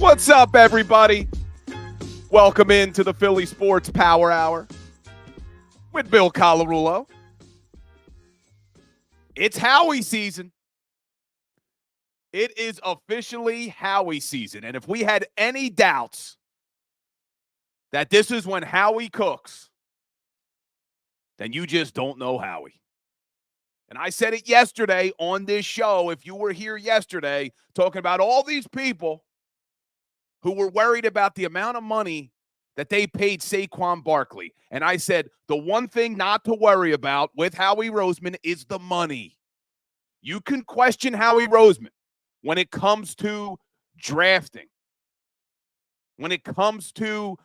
What's up, everybody? Welcome into the Philly Sports Power Hour with Bill Colarulo. It's Howie season. It is officially Howie season. And if we had any doubts that this is when Howie cooks, then you just don't know Howie. And I said it yesterday on this show, if you were here yesterday, talking about all these people who were worried about the amount of money that they paid Saquon Barkley. And I said, the one thing not to worry about with Howie Roseman is the money. You can question Howie Roseman when it comes to drafting, when it comes to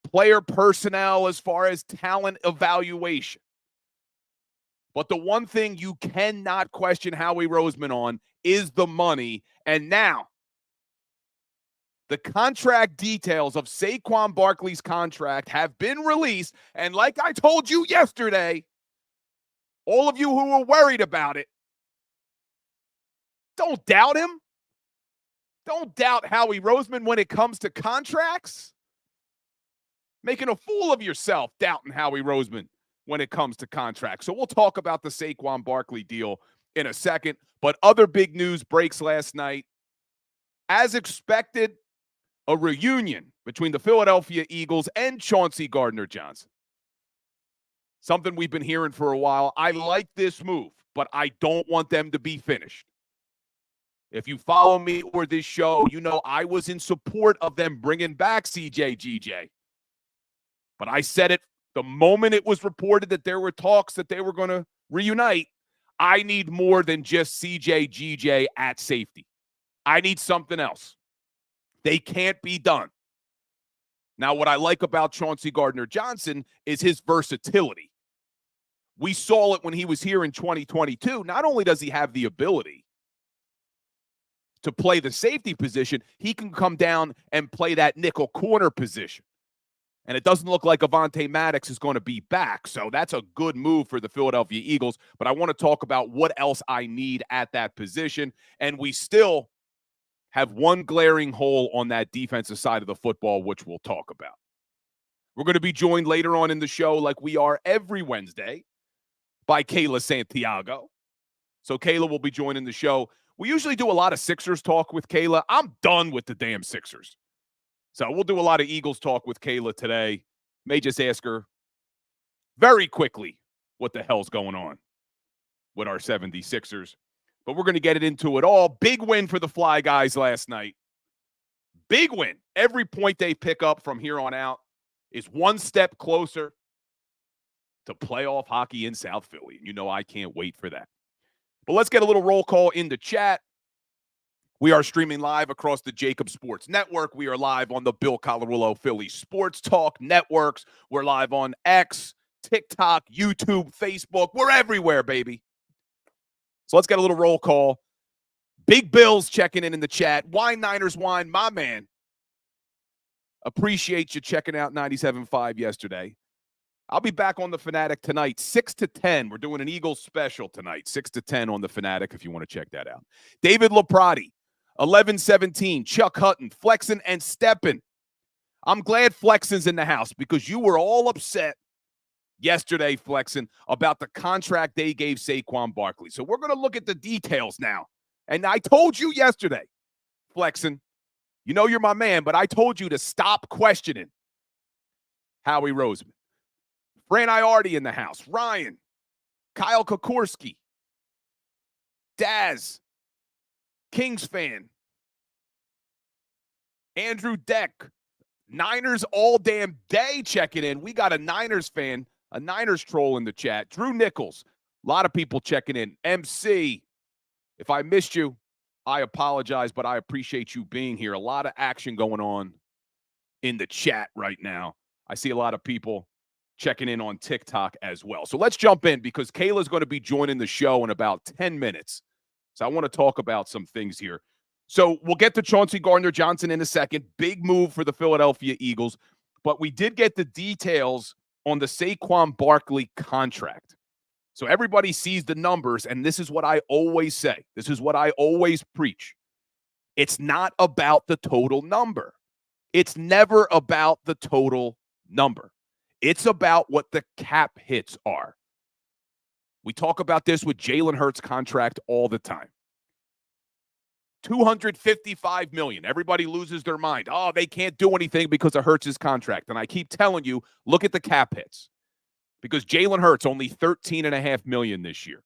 player personnel as far as talent evaluation. But the one thing you cannot question Howie Roseman on is the money. And now, the contract details of Saquon Barkley's contract have been released. And like I told you yesterday, all of you who were worried about it, don't doubt him. Don't doubt Howie Roseman when it comes to contracts. Making a fool of yourself doubting Howie Roseman when it comes to contracts. So we'll talk about the Saquon Barkley deal in a second. But other big news breaks last night. As expected, a reunion between the Philadelphia Eagles and Chauncey Gardner Johnson. Something we've been hearing for a while. I like this move, but I don't want them to be finished. If you follow me or this show, you know I was in support of them bringing back CJGJ. But I said it the moment it was reported that there were talks that they were going to reunite. I need more than just CJGJ at safety. I need something else. They can't be done. Now, what I like about Chauncey Gardner Johnson is his versatility. We saw it when he was here in 2022. Not only does he have the ability to play the safety position, he can come down and play that nickel corner position. And it doesn't look like Avonte Maddox is going to be back. So that's a good move for the Philadelphia Eagles. But I want to talk about what else I need at that position. And we still have one glaring hole on that defensive side of the football, which we'll talk about. We're going to be joined later on in the show, like we are every Wednesday, by Kayla Santiago. So Kayla will be joining the show. We usually do a lot of Sixers talk with Kayla. I'm done with the damn Sixers. So we'll do a lot of Eagles talk with Kayla today. May just ask her very quickly what the hell's going on with our 76ers. But we're going to get it into it all. Big win for the Fly Guys last night. Big win. Every point they pick up from here on out is one step closer to playoff hockey in South Philly. And you know I can't wait for that. But let's get a little roll call in the chat. We are streaming live across the JAKIB Sports Network. We are live on the Bill Colarulo Philly Sports Talk networks. We're live on X, TikTok, YouTube, Facebook. We're everywhere, baby. So let's get a little roll call. Big Bill's checking in the chat. Wine Niners Wine, my man. Appreciate you checking out 97.5 yesterday. I'll be back on the Fanatic tonight, 6 to 10. We're doing an Eagles special tonight, 6 to 10 on the Fanatic if you want to check that out. David Laprati, 11-17. Chuck Hutton, Flexin and Steppin. I'm glad Flexin's in the house because you were all upset yesterday, Flexin, about the contract they gave Saquon Barkley. So we're going to look at the details now. And I told you yesterday, Flexin, you know you're my man, but I told you to stop questioning Howie Roseman. Fran Iardi in the house. Ryan, Kyle Kokorski, Daz, Kings fan, Andrew Deck, Niners all damn day checking in. We got a Niners fan, a Niners troll in the chat. Drew Nichols, a lot of people checking in. MC, if I missed you, I apologize, but I appreciate you being here. A lot of action going on in the chat right now. I see a lot of people checking in on TikTok as well. So let's jump in because Kayla's going to be joining the show in about 10 minutes. So I want to talk about some things here. So we'll get to Chauncey Gardner Johnson in a second. Big move for the Philadelphia Eagles. But we did get the details on the Saquon Barkley contract. So everybody sees the numbers, and this is what I always say. This is what I always preach. It's not about the total number. It's never about the total number. It's about what the cap hits are. We talk about this with Jalen Hurts' contract all the time. $255 million. Everybody loses their mind. Oh, they can't do anything because of Hurts' contract. And I keep telling you, look at the cap hits. Because Jalen Hurts only $13.5 million this year.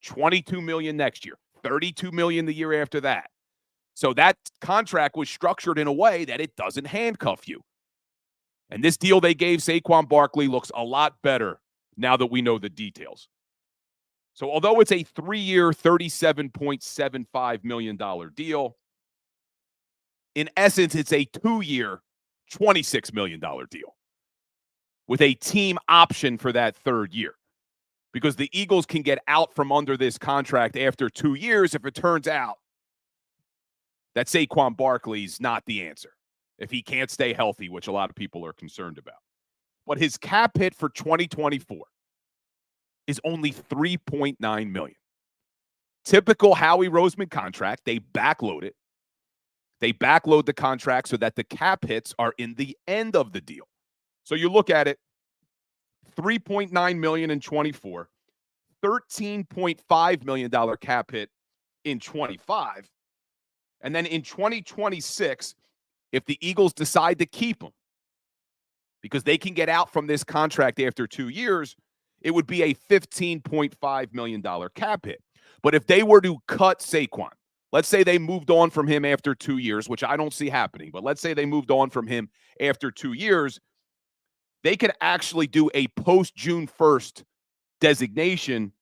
$22 million next year. $32 million the year after that. So that contract was structured in a way that it doesn't handcuff you. And this deal they gave Saquon Barkley looks a lot better now that we know the details. So although it's a 3-year, $37.75 million deal, in essence, it's a 2-year, $26 million deal with a team option for that third year. Because the Eagles can get out from under this contract after 2 years if it turns out that Saquon Barkley's not the answer, if he can't stay healthy, which a lot of people are concerned about. But his cap hit for 2024 is only $3.9 million. Typical Howie Roseman contract, they backload it. They backload the contract so that the cap hits are in the end of the deal. So you look at it, $3.9 million in 24, $13.5 million cap hit in 25. And then in 2026, if the Eagles decide to keep him, because they can get out from this contract after 2 years, it would be a $15.5 million cap hit. But if they were to cut Saquon, let's say they moved on from him after 2 years, which I don't see happening, but let's say they moved on from him after 2 years, they could actually do a post-June 1st designation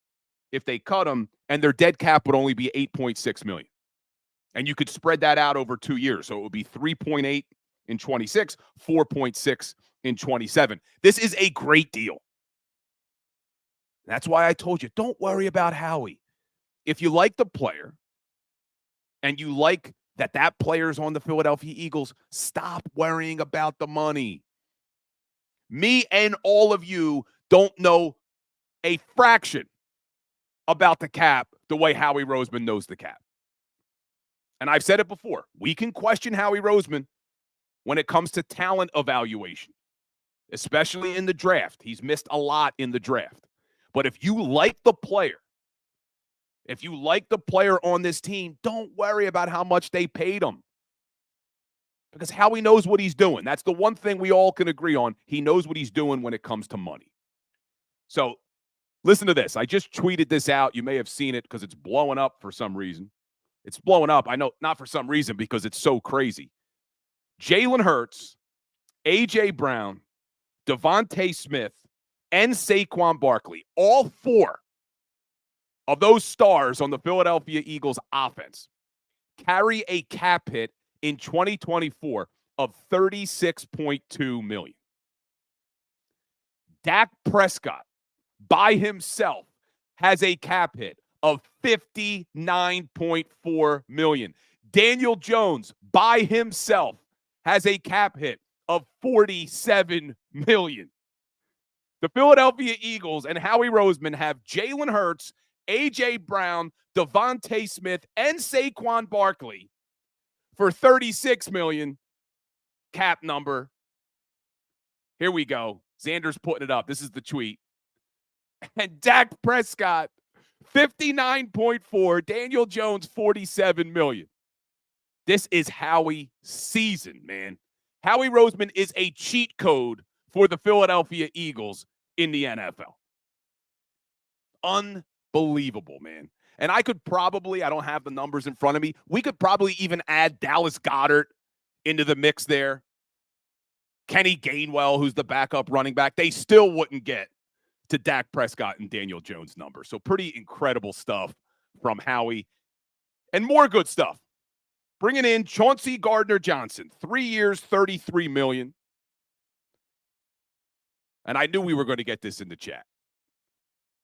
if they cut him, and their dead cap would only be $8.6 million. And you could spread that out over 2 years. So it would be 3.8 in 26, 4.6 in 27. This is a great deal. That's why I told you, don't worry about Howie. If you like the player and you like that player's on the Philadelphia Eagles, stop worrying about the money. Me and all of you don't know a fraction about the cap the way Howie Roseman knows the cap. And I've said it before. We can question Howie Roseman when it comes to talent evaluation, especially in the draft. He's missed a lot in the draft. But if you like the player, if you like the player on this team, don't worry about how much they paid him. Because Howie knows what he's doing. That's the one thing we all can agree on. He knows what he's doing when it comes to money. So listen to this. I just tweeted this out. You may have seen it because it's blowing up for some reason. It's blowing up. I know, not for some reason, because it's so crazy. Jalen Hurts, A.J. Brown, Devontae Smith, and Saquon Barkley, all 4 of those stars on the Philadelphia Eagles offense, carry a cap hit in 2024 of $36.2 million. Dak Prescott by himself has a cap hit of $59.4 million. Daniel Jones by himself has a cap hit of $47 million. The Philadelphia Eagles and Howie Roseman have Jalen Hurts, A.J. Brown, Devontae Smith, and Saquon Barkley for $36 million cap number. Here we go. Xander's putting it up. This is the tweet. And Dak Prescott, $59.4, Daniel Jones, $47 million. This is Howie season, man. Howie Roseman is a cheat code for the Philadelphia Eagles in the NFL. Unbelievable, man. And I could probably, I don't have the numbers in front of me, we could probably even add Dallas Goedert into the mix there. Kenny Gainwell, who's the backup running back. They still wouldn't get to Dak Prescott and Daniel Jones' number. So pretty incredible stuff from Howie. And more good stuff. Bringing in Chauncey Gardner Johnson, 3 years, $33 million. And I knew we were going to get this in the chat.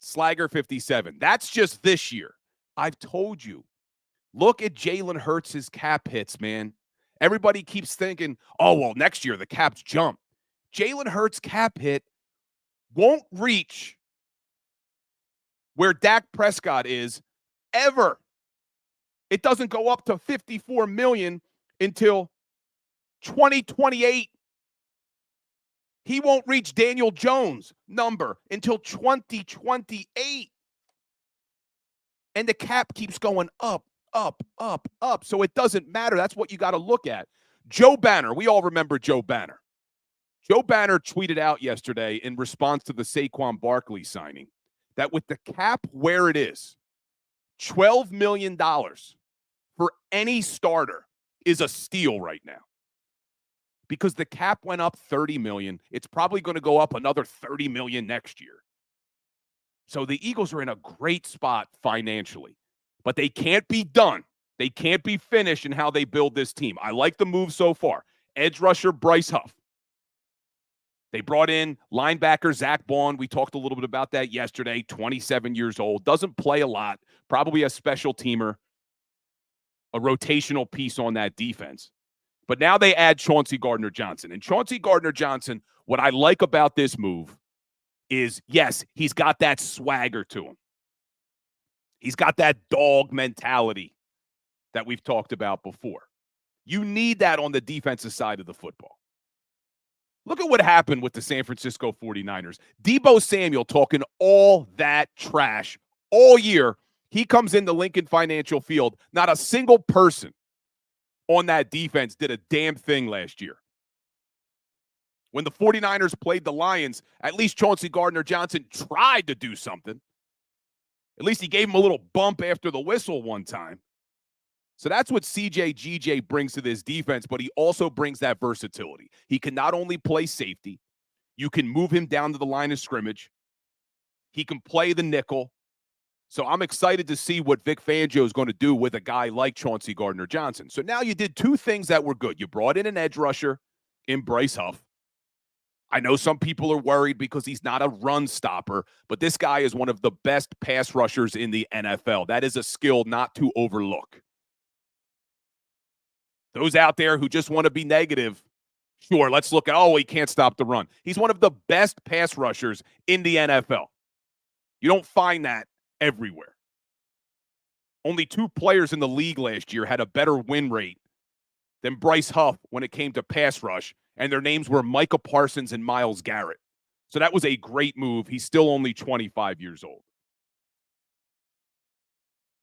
Slagger 57. That's just this year. I've told you. Look at Jalen Hurts' cap hits, man. Everybody keeps thinking, oh, well, next year the caps jump. Jalen Hurts' cap hit won't reach where Dak Prescott is ever. It doesn't go up to $54 million until 2028. He won't reach Daniel Jones' number until 2028. And the cap keeps going up, up, up, up. So it doesn't matter. That's what you got to look at. Joe Banner, we all remember Joe Banner. Joe Banner tweeted out yesterday in response to the Saquon Barkley signing that with the cap where it is, $12 million for any starter is a steal right now. Because the cap went up $30 million. It's probably going to go up another $30 million next year. So the Eagles are in a great spot financially, but they can't be done. They can't be finished in how they build this team. I like the move so far. Edge rusher Bryce Huff. They brought in linebacker Zach Bond. We talked a little bit about that yesterday. 27 years old. Doesn't play a lot. Probably a special teamer. A rotational piece on that defense. But now they add Chauncey Gardner Johnson. And Chauncey Gardner Johnson, what I like about this move is, yes, he's got that swagger to him. He's got that dog mentality that we've talked about before. You need that on the defensive side of the football. Look at what happened with the San Francisco 49ers. Deebo Samuel talking all that trash all year. He comes into Lincoln Financial Field. Not a single person on that defense did a damn thing last year. When the 49ers played the Lions, at least Chauncey Gardner Johnson tried to do something. At least he gave him a little bump after the whistle one time. So that's what CJGJ brings to this defense, but he also brings that versatility. He can not only play safety, you can move him down to the line of scrimmage. He can play the nickel. So I'm excited to see what Vic Fangio is going to do with a guy like Chauncey Gardner Johnson. So now you did two things that were good. You brought in an edge rusher in Bryce Huff. I know some people are worried because he's not a run stopper, but this guy is one of the best pass rushers in the NFL. That is a skill not to overlook. Those out there who just want to be negative, sure, let's look at, oh, he can't stop the run. He's one of the best pass rushers in the NFL. You don't find that everywhere. Only two players in the league last year had a better win rate than Bryce Huff when it came to pass rush, and their names were Micah Parsons and Myles Garrett. So that was a great move. He's still only 25 years old.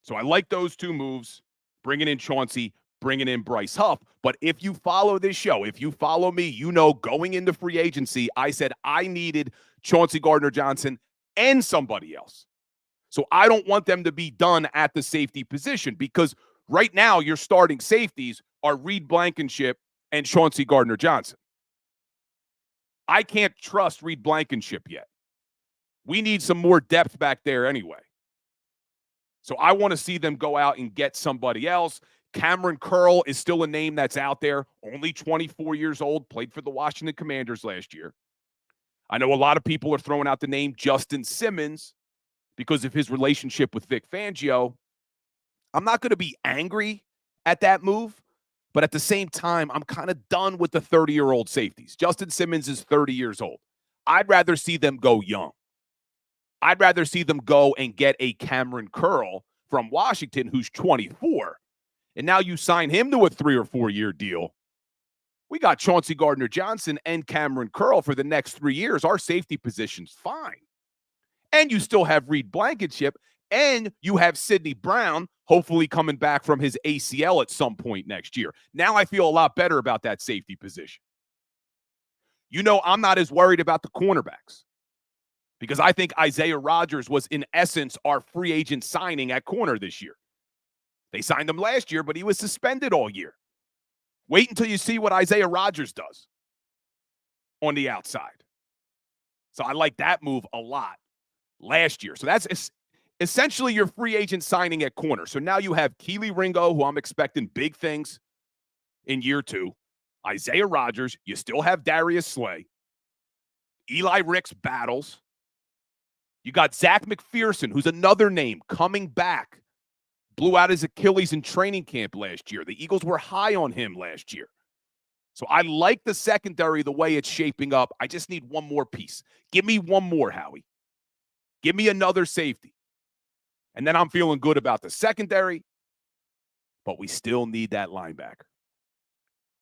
So I like those two moves, bringing in Chauncey, bringing in Bryce Huff. But if you follow this show, if you follow me, you know going into free agency, I said I needed Chauncey Gardner Johnson and somebody else. So I don't want them to be done at the safety position because right now your starting safeties are Reed Blankenship and Chauncey Gardner Johnson. I can't trust Reed Blankenship yet. We need some more depth back there anyway. So I want to see them go out and get somebody else. Cameron Curl is still a name that's out there, only 24 years old, played for the Washington Commanders last year. I know a lot of people are throwing out the name Justin Simmons because of his relationship with Vic Fangio. I'm not going to be angry at that move, but at the same time, I'm kind of done with the 30-year-old safeties. Justin Simmons is 30 years old. I'd rather see them go young. I'd rather see them go and get a Cameron Curl from Washington who's 24. And now you sign him to a 3 or 4 year deal. We got Chauncey Gardner Johnson and Cameron Curl for the next 3 years. Our safety position's fine. And you still have Reed Blankenship, and you have Sidney Brown, hopefully coming back from his ACL at some point next year. Now I feel a lot better about that safety position. You know, I'm not as worried about the cornerbacks because I think Isaiah Rodgers was, in essence, our free agent signing at corner this year. They signed him last year, but he was suspended all year. Wait until you see what Isaiah Rodgers does on the outside. So I like that move a lot last year. So that's essentially your free agent signing at corner. So now you have Keely Ringo, who I'm expecting big things in year 2. Isaiah Rodgers. You still have Darius Slay. Eli Ricks battles. You got Zach McPherson, who's another name coming back. Blew out his Achilles in training camp last year. The Eagles were high on him last year. So I like the secondary the way it's shaping up. I just need one more piece. Give me one more, Howie. Give me another safety. And then I'm feeling good about the secondary. But we still need that linebacker.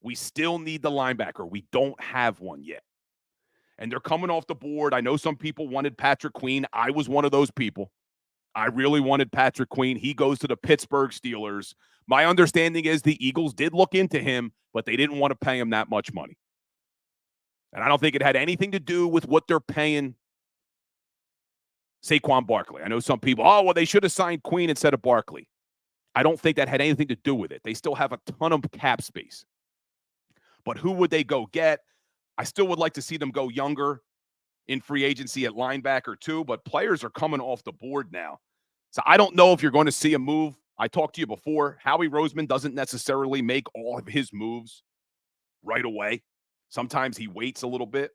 We still need the linebacker. We don't have one yet. And they're coming off the board. I know some people wanted Patrick Queen. I was one of those people. I really wanted Patrick Queen. He goes to the Pittsburgh Steelers. My understanding is the Eagles did look into him, but they didn't want to pay him that much money. And I don't think it had anything to do with what they're paying Saquon Barkley. I know some people, they should have signed Queen instead of Barkley. I don't think that had anything to do with it. They still have a ton of cap space. But who would they go get? I still would like to see them go younger in free agency at linebacker too, but players are coming off the board now. So I don't know if you're going to see a move. I talked to you before. Howie Roseman doesn't necessarily make all of his moves right away. Sometimes he waits a little bit.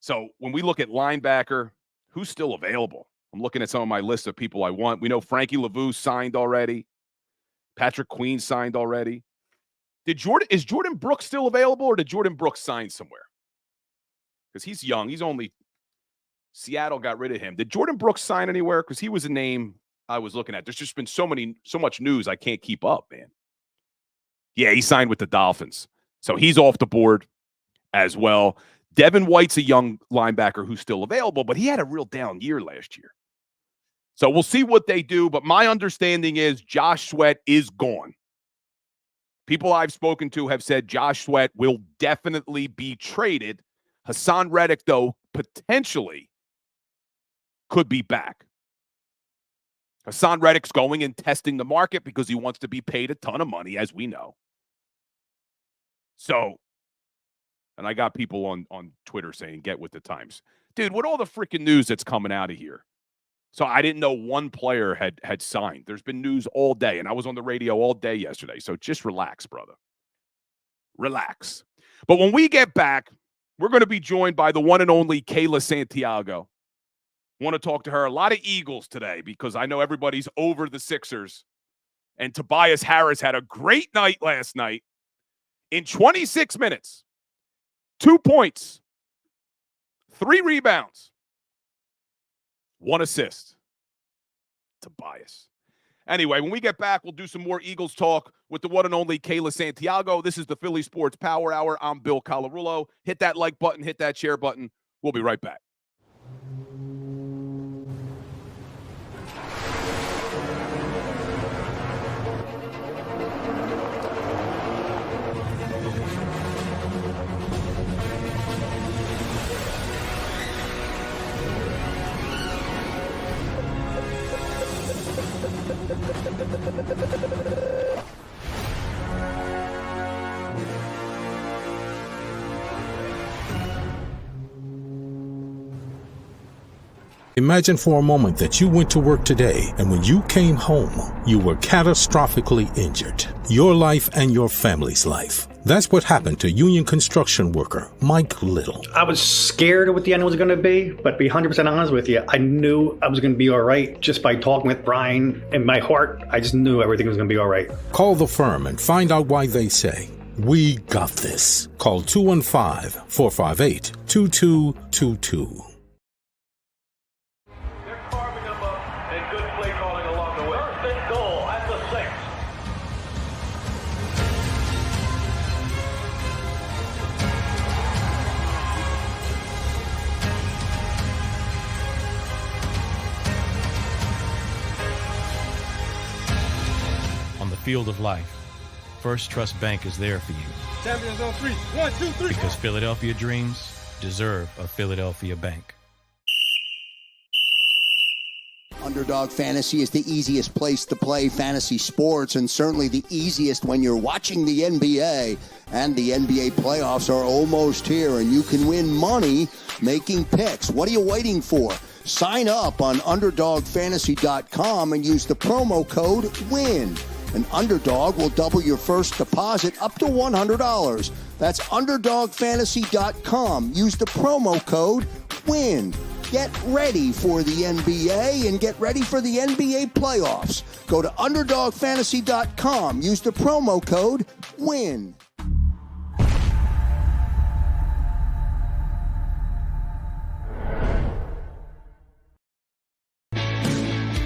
So when we look at linebacker, who's still available? I'm looking at some of my list of people I want. We know Frankie Laveau signed already. Patrick Queen signed already. Is Jordan Brooks still available, or did Jordan Brooks sign somewhere? Because he's young. Seattle got rid of him. Did Jordan Brooks sign anywhere? Because he was a name I was looking at. There's just been so much news I can't keep up, man. Yeah, he signed with the Dolphins. So he's off the board as well. Devin White's a young linebacker who's still available, but he had a real down year last year. So we'll see what they do, but my understanding is Josh Sweat is gone. People I've spoken to have said Josh Sweat will definitely be traded. Haason Reddick, though, potentially could be back. Haason Reddick's going and testing the market because he wants to be paid a ton of money, as we know. So, and I got people on Twitter saying, get with the times. Dude, with all the freaking news that's coming out of here. So I didn't know one player had signed. There's been news all day, and I was on the radio all day yesterday. So just relax, brother. Relax. But when we get back, we're going to be joined by the one and only Kayla Santiago. Want to talk to her. A lot of Eagles today because I know everybody's over the Sixers. And Tobias Harris had a great night last night. In 26 minutes, 2 points, 3 rebounds, 1 assist. Tobias. Anyway, when we get back, we'll do some more Eagles talk with the one and only Kayla Santiago. This is the Philly Sports Power Hour. I'm Bill Colarulo. Hit that like button, hit that share button. We'll be right back. Imagine for a moment that you went to work today and when you came home, you were catastrophically injured. Your life and your family's life. That's what happened to union construction worker Mike Little. I was scared of what the end was going to be, but to be 100% honest with you, I knew I was going to be all right just by talking with Brian. In my heart, I just knew everything was going to be all right. Call the firm and find out why they say, "We got this." Call 215-458-2222. Field of life, First Trust Bank is there for you. Champions on 3. 1, 2, 3. Because Philadelphia dreams deserve a Philadelphia bank. Underdog Fantasy is the easiest place to play fantasy sports, and certainly the easiest when you're watching the NBA. And the NBA playoffs are almost here, and you can win money making picks. What are you waiting for? Sign up on UnderdogFantasy.com and use the promo code WIN. An Underdog will double your first deposit up to $100. That's UnderdogFantasy.com. Use the promo code WIN. Get ready for the NBA and get ready for the NBA playoffs. Go to UnderdogFantasy.com. Use the promo code WIN.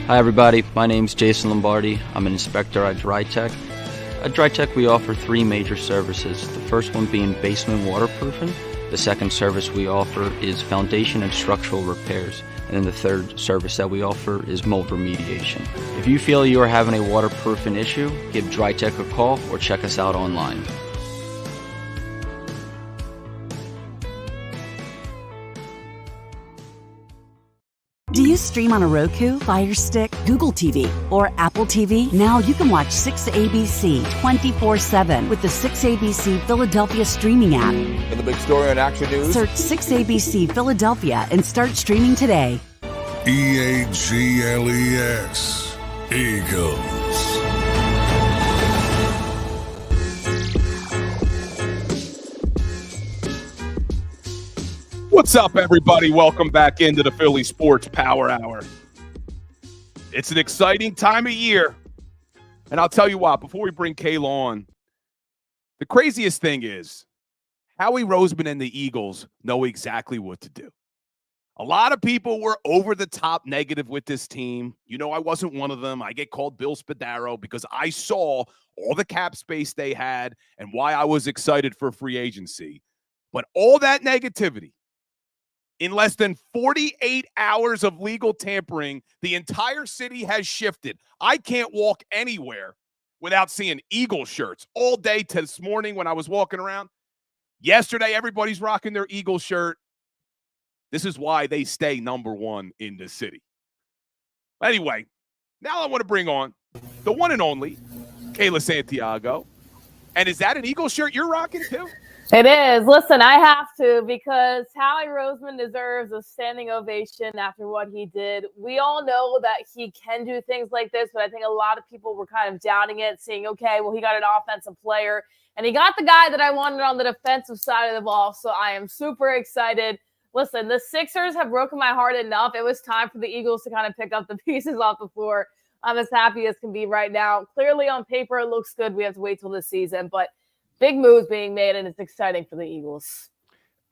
Hi everybody, my name's Jason Lombardi. I'm an inspector at DryTech. At DryTech we offer 3 major services, the first one being basement waterproofing. The second service we offer is foundation and structural repairs. And then the third service that we offer is mold remediation. If you feel you are having a waterproofing issue, give DryTech a call or check us out online. Do you stream on a Roku, Fire Stick, Google TV, or Apple TV? Now you can watch 6ABC 24/7 with the 6ABC Philadelphia streaming app. And the big story on Action News? Search 6ABC Philadelphia and start streaming today. EAGLES, Eagles. What's up, everybody? Welcome back into the Philly Sports Power Hour. It's an exciting time of year. And I'll tell you what, before we bring Kayla on, the craziest thing is Howie Roseman and the Eagles know exactly what to do. A lot of people were over the top negative with this team. You know, I wasn't one of them. I get called Bill Spadaro because I saw all the cap space they had and why I was excited for free agency. But all that negativity, in less than 48 hours of legal tampering, the entire city has shifted. I can't walk anywhere without seeing Eagle shirts all day to this morning when I was walking around. Yesterday, everybody's rocking their Eagle shirt. This is why they stay number one in the city. Anyway, now I want to bring on the one and only Kayla Santiago. And is that an Eagle shirt you're rocking too? It is. Listen, I have to because Howie Roseman deserves a standing ovation after what he did. We all know that he can do things like this, but I think a lot of people were kind of doubting it, saying, okay, well, he got an offensive player, and he got the guy that I wanted on the defensive side of the ball, so I am super excited. Listen, the Sixers have broken my heart enough. It was time for the Eagles to kind of pick up the pieces off the floor. I'm as happy as can be right now. Clearly on paper, it looks good. We have to wait till this season, but big moves being made, and it's exciting for the Eagles.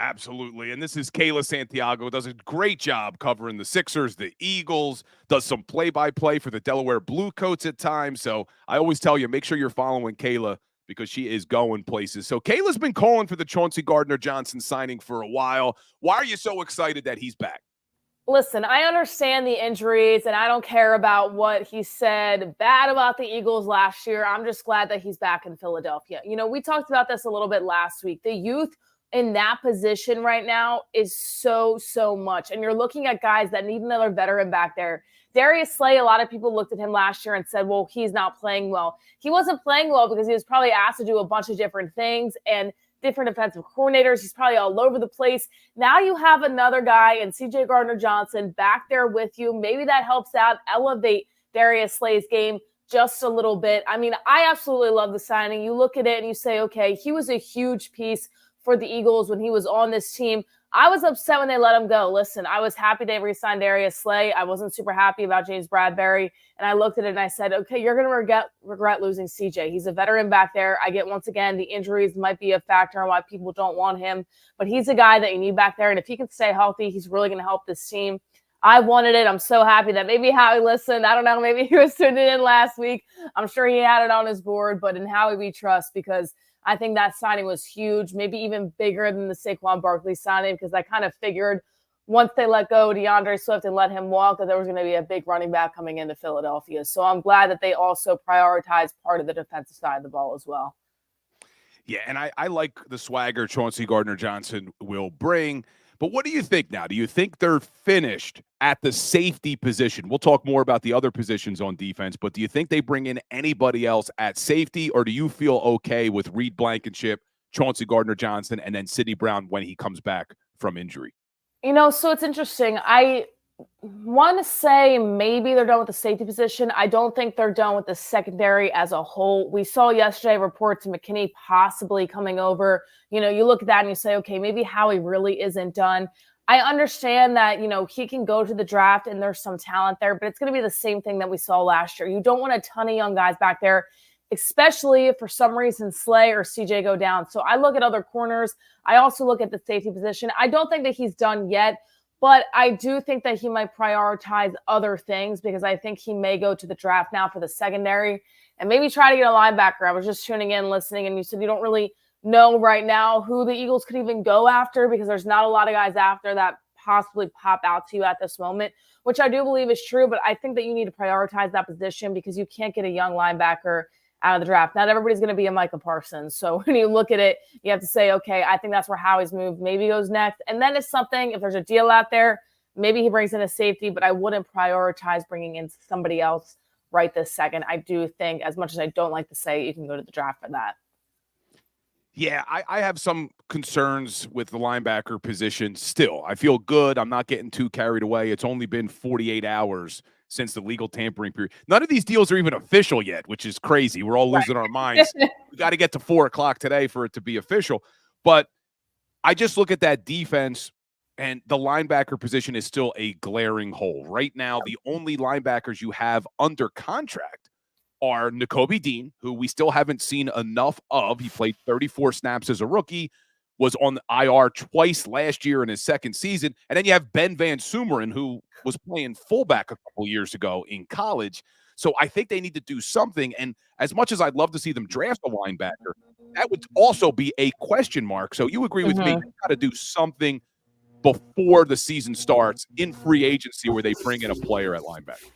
Absolutely. And this is Kayla Santiago. Does a great job covering the Sixers, the Eagles, does some play-by-play for the Delaware Bluecoats at times. So I always tell you, make sure you're following Kayla because she is going places. So Kayla's been calling for the Chauncey Gardner Johnson signing for a while. Why are you so excited that he's back? Listen, I understand the injuries, and I don't care about what he said bad about the Eagles last year. I'm just glad that he's back in Philadelphia. You know, we talked about this a little bit last week. The youth in that position right now is so much. And you're looking at guys that need another veteran back there. Darius Slay, a lot of people looked at him last year and said, well, he's not playing well. He wasn't playing well because he was probably asked to do a bunch of different things and different defensive coordinators. He's probably all over the place. Now you have another guy in CJ Gardner Johnson back there with you. Maybe that helps out, elevate Darius Slay's game just a little bit. I mean, I absolutely love the signing. You look at it and you say, okay, he was a huge piece for the Eagles when he was on this team. I was upset when they let him go. Listen, I was happy they re-signed Darius Slay. I wasn't super happy about James Bradbury. And I looked at it and I said, okay, you're going to regret losing CJ. He's a veteran back there. I get, once again, the injuries might be a factor on why people don't want him. But he's a guy that you need back there. And if he can stay healthy, he's really going to help this team. I wanted it. I'm so happy that maybe Howie listened. I don't know. Maybe he was tuning in last week. I'm sure he had it on his board. But in Howie we trust, because I think that signing was huge, maybe even bigger than the Saquon Barkley signing, because I kind of figured once they let go DeAndre Swift and let him walk, that there was going to be a big running back coming into Philadelphia. So I'm glad that they also prioritized part of the defensive side of the ball as well. Yeah, and I like the swagger Chauncey Gardner Johnson will bring. But what do you think now? Do you think they're finished at the safety position? We'll talk more about the other positions on defense, but do you think they bring in anybody else at safety, or do you feel okay with Reed Blankenship, Chauncey Gardner Johnson, and then Sidney Brown when he comes back from injury? You know, so it's interesting. I want to say maybe they're done with the safety position. I don't think they're done with the secondary as a whole. We saw yesterday reports of McKinney possibly coming over. You know, you look at that and you say, okay, maybe Howie really isn't done. I understand that, you know, he can go to the draft and there's some talent there, but it's going to be the same thing that we saw last year. You don't want a ton of young guys back there, especially if for some reason Slay or CJ go down. So I look at other corners. I also look at the safety position. I don't think that he's done yet, But I do think that he might prioritize other things because I think he may go to the draft now for the secondary and maybe try to get a linebacker. I was just tuning in, listening, and you said you don't really know right now who the Eagles could even go after because there's not a lot of guys after that possibly pop out to you at this moment, which I do believe is true. But I think that you need to prioritize that position because you can't get a young linebacker out of the draft. Not everybody's going to be a Micah Parsons. So when you look at it, you have to say, okay, I think that's where Howie's move maybe goes next. And then if there's a deal out there, maybe he brings in a safety, but I wouldn't prioritize bringing in somebody else right this second. I do think, as much as I don't like to say, you can go to the draft for that. Yeah, I have some concerns with the linebacker position still. I feel good. I'm not getting too carried away. It's only been 48 hours since the legal tampering period. None of these deals are even official yet, which is crazy. We're all losing our minds. We got to get to 4 o'clock today for it to be official. But I just look at that defense, and the linebacker position is still a glaring hole. Right now, the only linebackers you have under contract are Nakobe Dean, who we still haven't seen enough of. He played 34 snaps as a rookie, was on the IR twice last year in his second season. And then you have Ben Van Sumeren, who was playing fullback a couple years ago in college. So I think they need to do something. And as much as I'd love to see them draft a linebacker, that would also be a question mark. So you agree with me, you've got to do something before the season starts in free agency where they bring in a player at linebacker.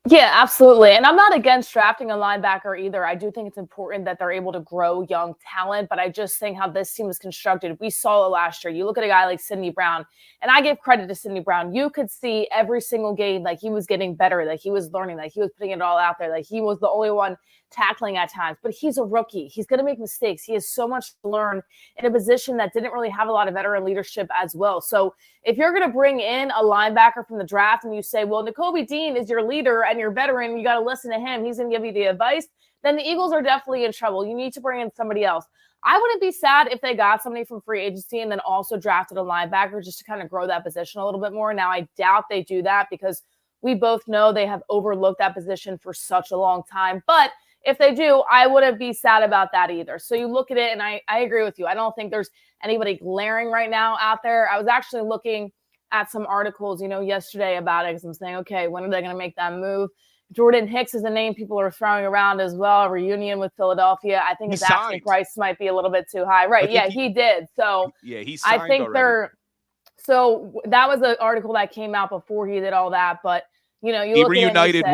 Yeah, absolutely. And I'm not against drafting a linebacker either. I do think it's important that they're able to grow young talent, but I just think how this team was constructed. We saw it last year. You look at a guy like Sidney Brown, and I give credit to Sidney Brown. You could see every single game like he was getting better, like he was learning, like he was putting it all out there, like he was the only one tackling at times. But he's a rookie. He's going to make mistakes. He has so much to learn in a position that didn't really have a lot of veteran leadership as well. So if you're going to bring in a linebacker from the draft and you say, well, Nakobe Dean is your leader and your veteran, you got to listen to him, he's going to give you the advice, then the Eagles are definitely in trouble. You need to bring in somebody else. I wouldn't be sad if they got somebody from free agency and then also drafted a linebacker just to kind of grow that position a little bit more. Now, I doubt they do that because we both know they have overlooked that position for such a long time. But if they do, I wouldn't be sad about that either. So you look at it, and I agree with you. I don't think there's anybody glaring right now out there. I was actually looking at some articles, yesterday about it because I'm saying, okay, when are they going to make that move? Jordan Hicks is a name people are throwing around as well. A reunion with Philadelphia. I think his asking price might be a little bit too high. Right. Yeah, he did. So yeah, he signed I think already. So that was an article that came out before he did all that. But, you he reunited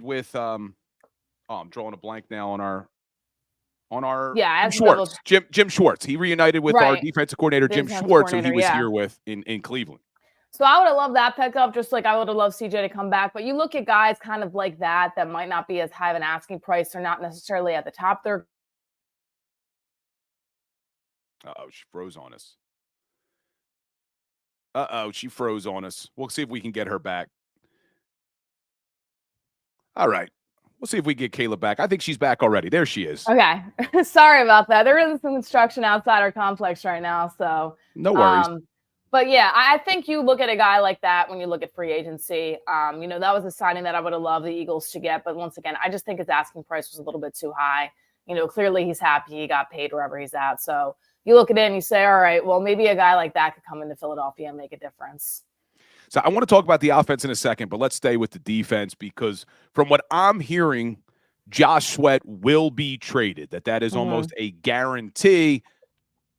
with I'm drawing a blank now on our Jim Schwartz. Jim Schwartz. He reunited with our defensive coordinator, Jim Schwartz, who he was here with in Cleveland. So I would have loved that pickup, just like I would have loved CJ to come back. But you look at guys kind of like that might not be as high of an asking price. They're not necessarily at the top. They're she froze on us. She froze on us. We'll see if we can get her back. All right. We'll see if we get Kayla back. I think she's back already. There she is. Okay. Sorry about that. There is some construction outside our complex right now, so no worries. But yeah, I think you look at a guy like that when you look at free agency. That was a signing that I would have loved the Eagles to get. But once again, I just think his asking price was a little bit too high. Clearly he's happy he got paid wherever he's at. So you look at it and you say, all right, well, maybe a guy like that could come into Philadelphia and make a difference. So I want to talk about the offense in a second, but let's stay with the defense because from what I'm hearing, Josh Sweat will be traded. That is almost a guarantee.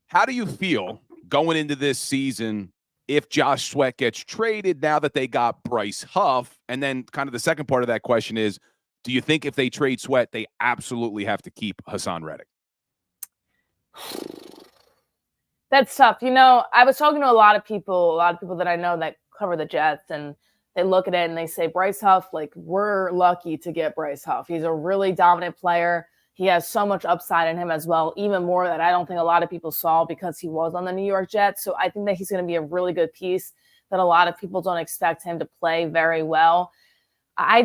How do you feel going into this season if Josh Sweat gets traded now that they got Bryce Huff? And then kind of the second part of that question is, do you think if they trade Sweat, they absolutely have to keep Haason Reddick? That's tough. I was talking to a lot of people that I know that cover the Jets, and they look at it and they say, Bryce Huff, like, we're lucky to get Bryce Huff. He's a really dominant player. He has so much upside in him as well, even more that I don't think a lot of people saw because he was on the New York Jets. So I think that he's going to be a really good piece that a lot of people don't expect him to play very well. I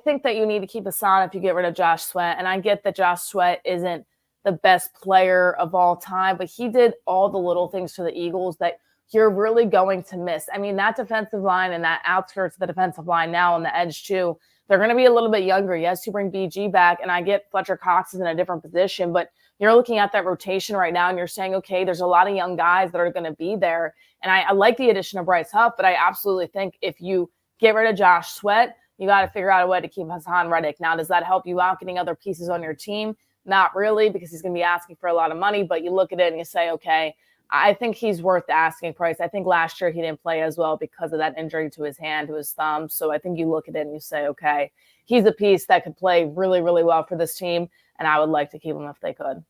think that you need to keep Haason if you get rid of Josh Sweat. And I get that Josh Sweat isn't the best player of all time, but he did all the little things for the Eagles that you're really going to miss. I mean, that defensive line and that outskirts of the defensive line now on the edge too, they're going to be a little bit younger. Yes, you bring BG back, and I get Fletcher Cox is in a different position, but you're looking at that rotation right now and you're saying, okay, there's a lot of young guys that are going to be there. And I like the addition of Bryce Huff, but I absolutely think if you get rid of Josh Sweat, you got to figure out a way to keep Haason Reddick. Now, does that help you out getting other pieces on your team? Not really, because he's going to be asking for a lot of money, but you look at it and you say, okay, I think he's worth the asking price. I think last year he didn't play as well because of that injury to his hand, to his thumb. So I think you look at it and you say, okay, he's a piece that could play really, really well for this team, and I would like to keep him if they could.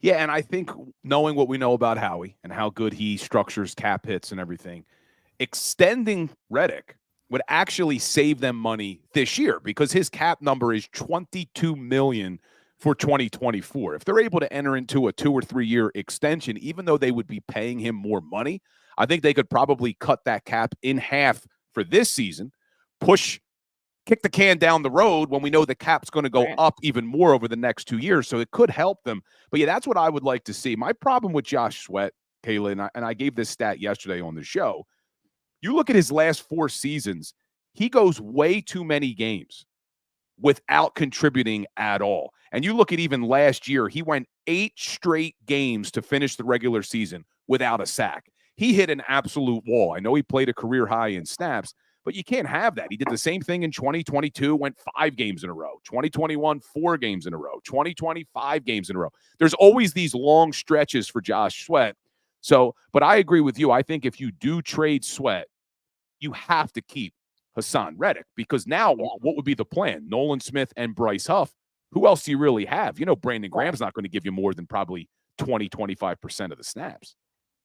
Yeah, and I think knowing what we know about Howie and how good he structures cap hits and everything, extending Reddick would actually save them money this year because his cap number is $22 million for 2024. If they're able to enter into a 2 or 3 year extension, even though they would be paying him more money, I think they could probably cut that cap in half for this season, kick the can down the road when we know the cap's going to go up even more over the next 2 years. So it could help them. But yeah, that's what I would like to see. My problem with Josh Sweat, Kayla, and I gave this stat yesterday on the show. You look at his last 4 seasons, he goes way too many games without contributing at all. And you look at even last year, he went 8 straight games to finish the regular season without a sack. He hit an absolute wall. I know he played a career high in snaps, but you can't have that. He did the same thing in 2022, went 5 games in a row. 2021, 4 games in a row. 2020, 5 games in a row. There's always these long stretches for Josh Sweat. So, but I agree with you. I think if you do trade Sweat, you have to keep Haason Reddick, because now what would be the plan? Nolan Smith and Bryce Huff. Who else do you really have? You know, Brandon Graham's not going to give you more than probably 20, 25% of the snaps.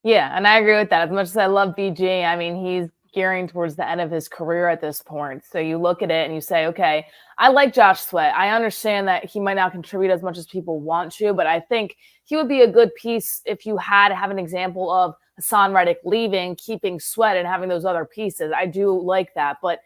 Yeah, and I agree with that. As much as I love BG, I mean, he's gearing towards the end of his career at this point. So you look at it and you say, okay, I like Josh Sweat. I understand that he might not contribute as much as people want to, but I think he would be a good piece if you had to have an example of Haason Reddick leaving, keeping Sweat, and having those other pieces. I do like that, but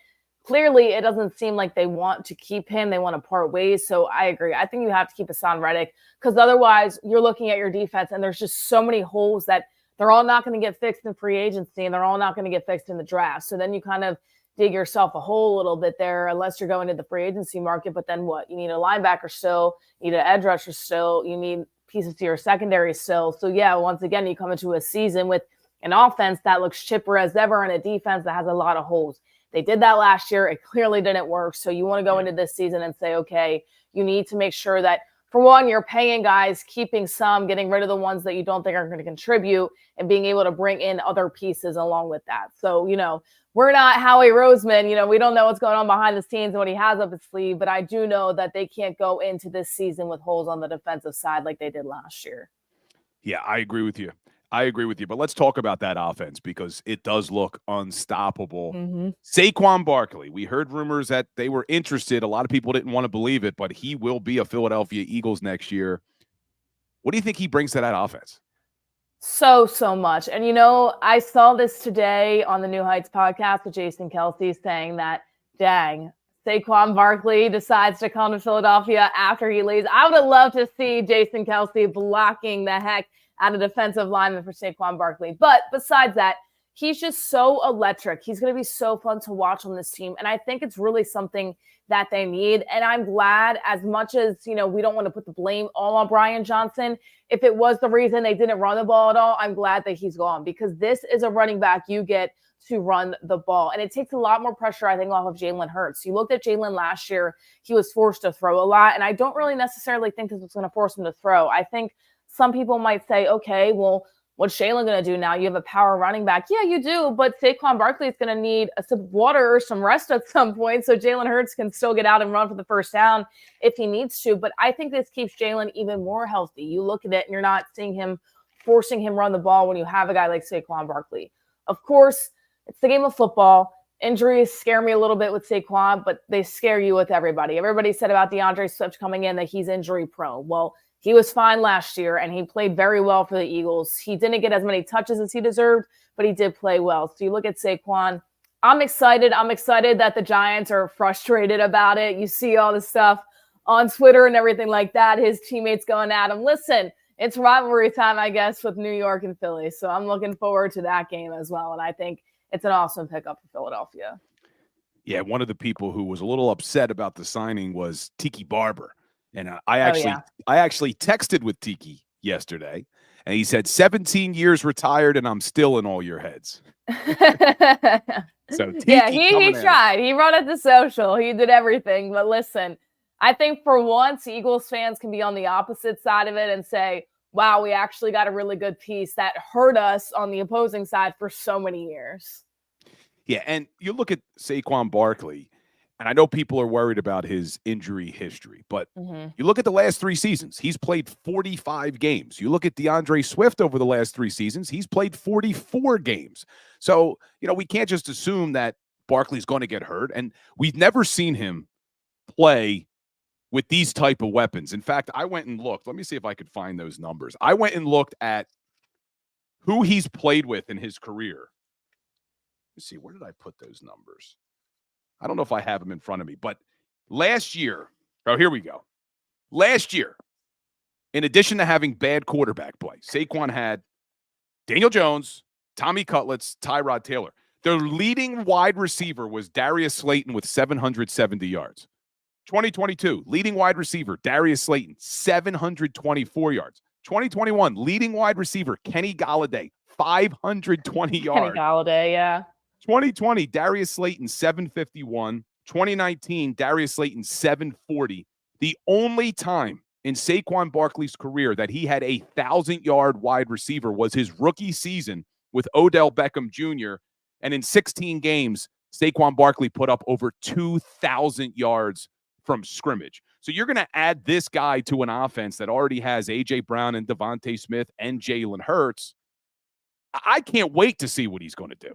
clearly it doesn't seem like they want to keep him. They want to part ways. So I agree. I think you have to keep Haason Reddick, because otherwise you're looking at your defense and there's just so many holes that they're all not going to get fixed in free agency, and they're all not going to get fixed in the draft. So then you kind of dig yourself a hole a little bit there, unless you're going to the free agency market. But then what? You need a linebacker still, you need an edge rusher still, you need pieces to your secondary still. So yeah, once again, you come into a season with an offense that looks chipper as ever and a defense that has a lot of holes. They did that last year. It clearly didn't work. So you want to go into this season and say, okay, you need to make sure that, for one, you're paying guys, keeping some, getting rid of the ones that you don't think are going to contribute, and being able to bring in other pieces along with that. So, you know, we're not Howie Roseman. You know, we don't know what's going on behind the scenes and what he has up his sleeve, but I do know that they can't go into this season with holes on the defensive side like they did last year. Yeah, I agree with you. But let's talk about that offense, because it does look unstoppable. Saquon Barkley, we heard rumors that they were interested. A lot of people didn't want to believe it, but he will be a Philadelphia Eagles next year. What do you think he brings to that offense? So much. And, you know, I saw this today on the New Heights podcast with Jason Kelce saying that, dang, Saquon Barkley decides to come to Philadelphia after he leaves. I would have loved to see Jason Kelce blocking the heck out of defensive lineman for Saquon Barkley. But besides that, he's just so electric. He's going to be so fun to watch on this team. And I think it's really something that they need. And I'm glad, as much as, you know, we don't want to put the blame all on Brian Johnson, if it was the reason they didn't run the ball at all, I'm glad that he's gone, because this is a running back you get to run the ball. And it takes a lot more pressure, I think, off of Jalen Hurts. You looked at Jalen last year, he was forced to throw a lot. And I don't really necessarily think this was going to force him to throw. I think some people might say, okay, well, what's Jalen going to do now? You have a power running back. Yeah, you do, but Saquon Barkley is going to need a sip of water or some rest at some point, so Jalen Hurts can still get out and run for the first down if he needs to. But I think this keeps Jalen even more healthy. You look at it and you're not seeing him forcing him run the ball when you have a guy like Saquon Barkley. Of course, it's the game of football. Injuries scare me a little bit with Saquon, but they scare you with everybody. Everybody said about DeAndre Swift coming in that he's injury prone. Well, he was fine last year, and he played very well for the Eagles. He didn't get as many touches as he deserved, but he did play well. So you look at Saquon. I'm excited. I'm excited that the Giants are frustrated about it. You see all the stuff on Twitter and everything like that. His teammates going at him. Listen, it's rivalry time, I guess, with New York and Philly. So I'm looking forward to that game as well. And I think it's an awesome pickup for Philadelphia. Yeah, one of the people who was a little upset about the signing was Tiki Barber. And I actually texted with Tiki yesterday, and he said 17 years retired, and I'm still in all your heads. So Tiki, yeah, he tried. He wrote it to social. He did everything. But listen, I think for once, Eagles fans can be on the opposite side of it and say, wow, we actually got a really good piece that hurt us on the opposing side for so many years. Yeah, and you look at Saquon Barkley, and I know people are worried about his injury history, but you look at the last 3 seasons, he's played 45 games. You look at DeAndre Swift over the last 3 seasons, he's played 44 games. So, we can't just assume that Barkley's going to get hurt, and we've never seen him play with these type of weapons. In fact, I went and looked. Let me see if I could find those numbers. I went and looked at who he's played with in his career. Let's see, where did I put those numbers? I don't know if I have them in front of me, but last year, here we go. Last year, in addition to having bad quarterback play, Saquon had Daniel Jones, Tommy Cutlets, Tyrod Taylor. Their leading wide receiver was Darius Slayton with 770 yards. 2022, leading wide receiver, Darius Slayton, 724 yards. 2021, leading wide receiver, Kenny Golladay, 520 yards. Kenny Golladay, yeah. 2020, Darius Slayton, 751. 2019, Darius Slayton, 740. The only time in Saquon Barkley's career that he had a 1,000-yard wide receiver was his rookie season with Odell Beckham Jr., and in 16 games, Saquon Barkley put up over 2,000 yards from scrimmage. So you're going to add this guy to an offense that already has A.J. Brown and Devontae Smith and Jalen Hurts. I can't wait to see what he's going to do.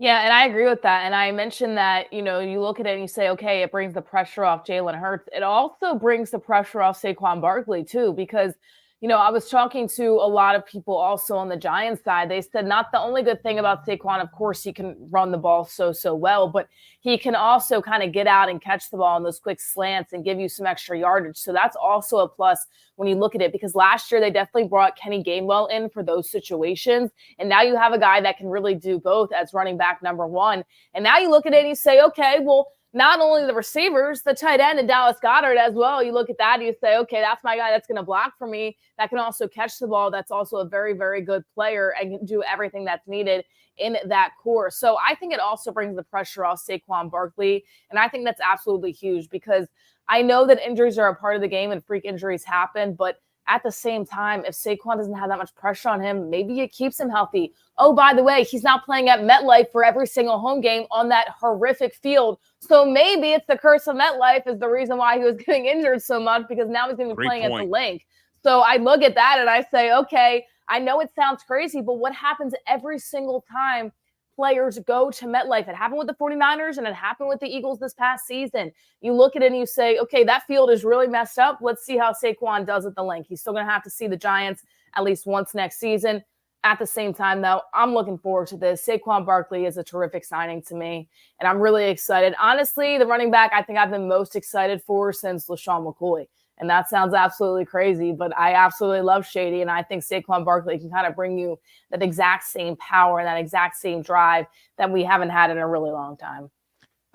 Yeah, and I agree with that. And I mentioned that, you look at it and you say, okay, it brings the pressure off Jalen Hurts. It also brings the pressure off Saquon Barkley, too, because, I was talking to a lot of people also on the Giants side. They said not the only good thing about Saquon, of course, he can run the ball so well, but he can also kind of get out and catch the ball in those quick slants and give you some extra yardage. So that's also a plus when you look at it, because last year they definitely brought Kenny Gainwell in for those situations. And now you have a guy that can really do both as running back number 1. And now you look at it and you say, okay, well, not only the receivers, the tight end and Dallas Goedert as well. You look at that and you say, okay, that's my guy that's going to block for me. That can also catch the ball. That's also a very, very good player and can do everything that's needed in that core. So I think it also brings the pressure off Saquon Barkley. And I think that's absolutely huge, because I know that injuries are a part of the game and freak injuries happen, but at the same time, if Saquon doesn't have that much pressure on him, maybe it keeps him healthy. Oh, by the way, he's not playing at MetLife for every single home game on that horrific field. So maybe it's the curse of MetLife is the reason why he was getting injured so much, because now he's going to be playing at the Link. So I look at that and I say, okay, I know it sounds crazy, but what happens every single time players go to MetLife? It happened with the 49ers and it happened with the Eagles this past season. You look at it and you say, okay, that field is really messed up. Let's see how Saquon does at the Link. He's still going to have to see the Giants at least once next season. At the same time, though, I'm looking forward to this. Saquon Barkley is a terrific signing to me, and I'm really excited. Honestly, the running back I think I've been most excited for since LaShawn McCoy. And that sounds absolutely crazy, but I absolutely love Shady, and I think Saquon Barkley can kind of bring you that exact same power and that exact same drive that we haven't had in a really long time.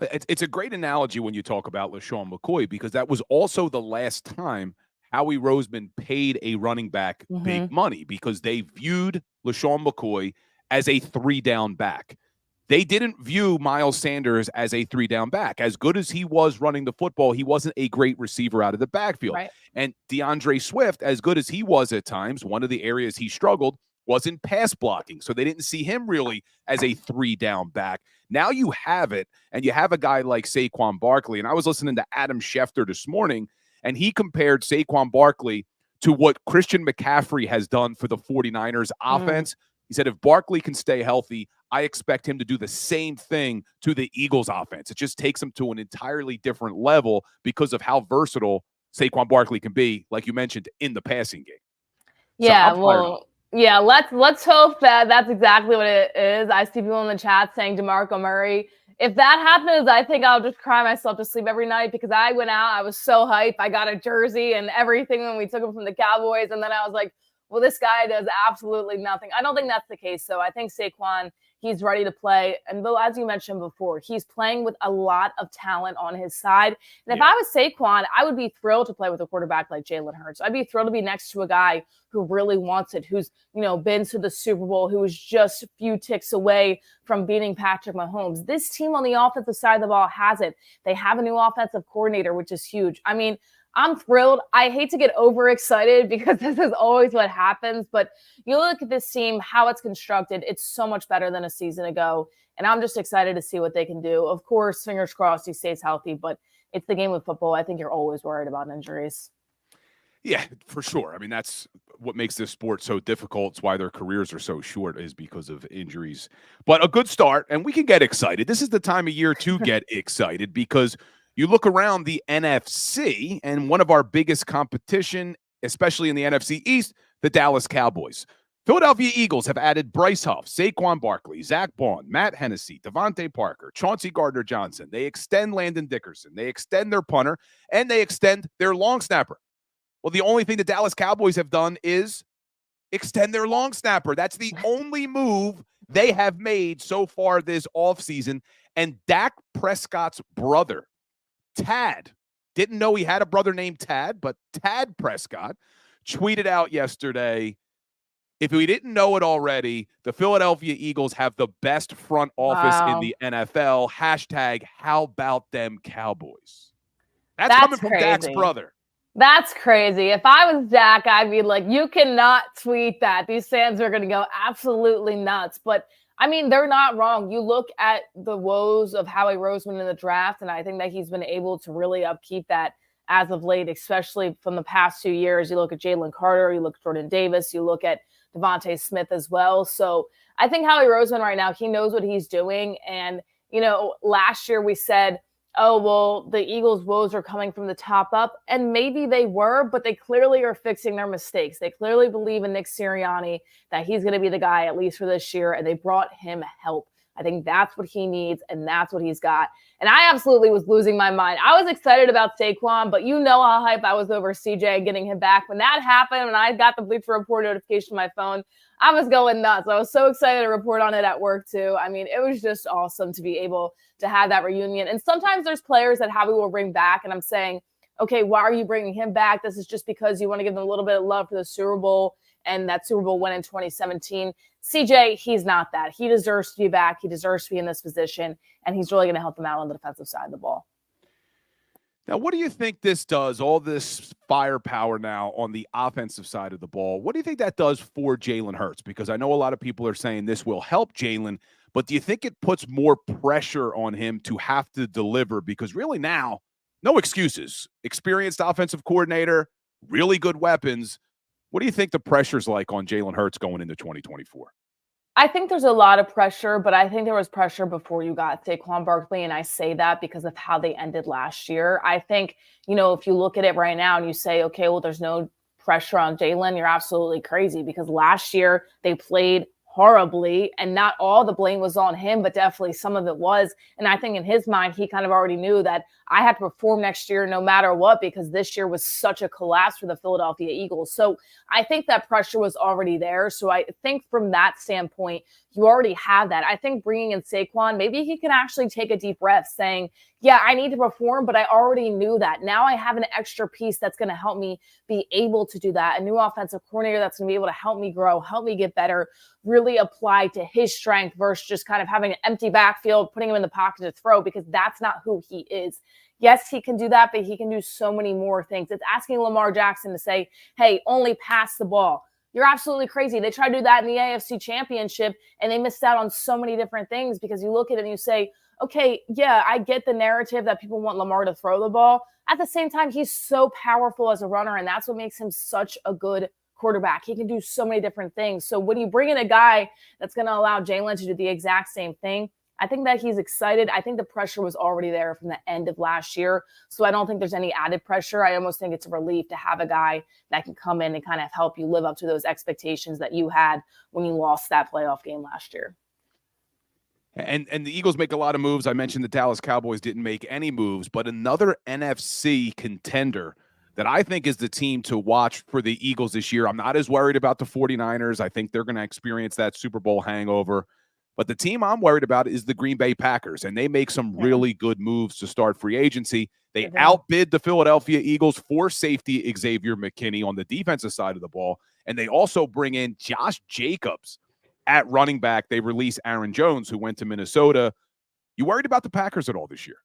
It's a great analogy when you talk about LaShawn McCoy, because that was also the last time Howie Roseman paid a running back big money, because they viewed LaShawn McCoy as a 3-down back. They didn't view Miles Sanders as a 3-down back. As good as he was running the football, he wasn't a great receiver out of the backfield. Right. And DeAndre Swift, as good as he was at times, one of the areas he struggled was in pass blocking. So they didn't see him really as a 3-down back. Now you have it, and you have a guy like Saquon Barkley. And I was listening to Adam Schefter this morning, and he compared Saquon Barkley to what Christian McCaffrey has done for the 49ers offense. He said, if Barkley can stay healthy, I expect him to do the same thing to the Eagles offense. It just takes him to an entirely different level because of how versatile Saquon Barkley can be, like you mentioned, in the passing game. Yeah, let's hope that that's exactly what it is. I see people in the chat saying DeMarco Murray. If that happens, I think I'll just cry myself to sleep every night, because I went out, I was so hyped. I got a jersey and everything when we took him from the Cowboys, and then I was like, well, this guy does absolutely nothing. I don't think that's the case, though. I think Saquon, he's ready to play. And Bill, as you mentioned before, he's playing with a lot of talent on his side. And if I was Saquon, I would be thrilled to play with a quarterback like Jalen Hurts. I'd be thrilled to be next to a guy who really wants it, who's, been to the Super Bowl, who is just a few ticks away from beating Patrick Mahomes. This team on the offensive side of the ball has it. They have a new offensive coordinator, which is huge. I mean, I'm thrilled. I hate to get overexcited because this is always what happens, but you look at this team, how it's constructed, it's so much better than a season ago, and I'm just excited to see what they can do. Of course, fingers crossed he stays healthy, but it's the game of football. I think you're always worried about injuries. Yeah, for sure. I mean, that's what makes this sport so difficult. It's why their careers are so short, is because of injuries. But a good start, and we can get excited. This is the time of year to get excited because you look around the NFC, and one of our biggest competition, especially in the NFC East, the Dallas Cowboys. Philadelphia Eagles have added Bryce Huff, Saquon Barkley, Zach Bond, Matt Hennessy, Devontae Parker, Chauncey Gardner Johnson. They extend Landon Dickerson. They extend their punter, and they extend their long snapper. Well, the only thing the Dallas Cowboys have done is extend their long snapper. That's the only move they have made so far this offseason. And Dak Prescott's brother, Tad, didn't know he had a brother named Tad, but Tad Prescott tweeted out yesterday, if we didn't know it already, the Philadelphia Eagles have the best front office in the NFL. Hashtag, how about them Cowboys? That's coming from crazy. Dak's brother. That's crazy. If I was Dak, I'd be like, you cannot tweet that. These fans are going to go absolutely nuts. But, I mean, they're not wrong. You look at the woes of Howie Roseman in the draft, and I think that he's been able to really upkeep that as of late, especially from the past 2 years. You look at Jalen Carter, you look at Jordan Davis, you look at Devontae Smith as well. So I think Howie Roseman right now, he knows what he's doing. And, last year we said, oh, well, the Eagles' woes are coming from the top up. And maybe they were, but they clearly are fixing their mistakes. They clearly believe in Nick Sirianni, that he's going to be the guy, at least for this year, and they brought him help. I think that's what he needs, and that's what he's got. And I absolutely was losing my mind. I was excited about Saquon, but you know how hype I was over CJ getting him back. When that happened, when I got the Bleacher Report notification on my phone, I was going nuts. I was so excited to report on it at work, too. I mean, it was just awesome to be able to have that reunion. And sometimes there's players that Howie will bring back, and I'm saying, okay, why are you bringing him back? This is just because you want to give them a little bit of love for the Super Bowl, and that Super Bowl win in 2017. CJ, he's not that. He deserves to be back. He deserves to be in this position, and he's really going to help them out on the defensive side of the ball. Now, what do you think this does, all this firepower now on the offensive side of the ball? What do you think that does for Jalen Hurts? Because I know a lot of people are saying this will help Jalen, but do you think it puts more pressure on him to have to deliver? Because really now, no excuses. Experienced offensive coordinator, really good weapons. What do you think the pressure's like on Jalen Hurts going into 2024? I think there's a lot of pressure, but I think there was pressure before you got Saquon Barkley, and I say that because of how they ended last year. I think, if you look at it right now and you say, okay, well, there's no pressure on Jalen, you're absolutely crazy because last year they played horribly, and not all the blame was on him, but definitely some of it was. And I think in his mind, he kind of already knew that I had to perform next year no matter what, because this year was such a collapse for the Philadelphia Eagles. So I think that pressure was already there. So I think from that standpoint, you already have that. I think bringing in Saquon, maybe he can actually take a deep breath saying, yeah, I need to perform, but I already knew that. Now I have an extra piece that's going to help me be able to do that. A new offensive coordinator that's going to be able to help me grow, help me get better, really apply to his strength versus just kind of having an empty backfield, putting him in the pocket to throw, because that's not who he is. Yes, he can do that, but he can do so many more things. It's asking Lamar Jackson to say, hey, only pass the ball. You're absolutely crazy. They tried to do that in the AFC Championship, and they missed out on so many different things because you look at it and you say, okay, yeah, I get the narrative that people want Lamar to throw the ball. At the same time, he's so powerful as a runner, and that's what makes him such a good quarterback. He can do so many different things. So when you bring in a guy that's going to allow Jalen to do the exact same thing, I think that he's excited. I think the pressure was already there from the end of last year. So I don't think there's any added pressure. I almost think it's a relief to have a guy that can come in and kind of help you live up to those expectations that you had when you lost that playoff game last year. And the Eagles make a lot of moves. I mentioned the Dallas Cowboys didn't make any moves, but another NFC contender that I think is the team to watch for the Eagles this year. I'm not as worried about the 49ers. I think they're going to experience that Super Bowl hangover. But the team I'm worried about is the Green Bay Packers, and they make some really good moves to start free agency. They outbid the Philadelphia Eagles for safety Xavier McKinney on the defensive side of the ball, and they also bring in Josh Jacobs at running back. They release Aaron Jones, who went to Minnesota. You worried about the Packers at all this year?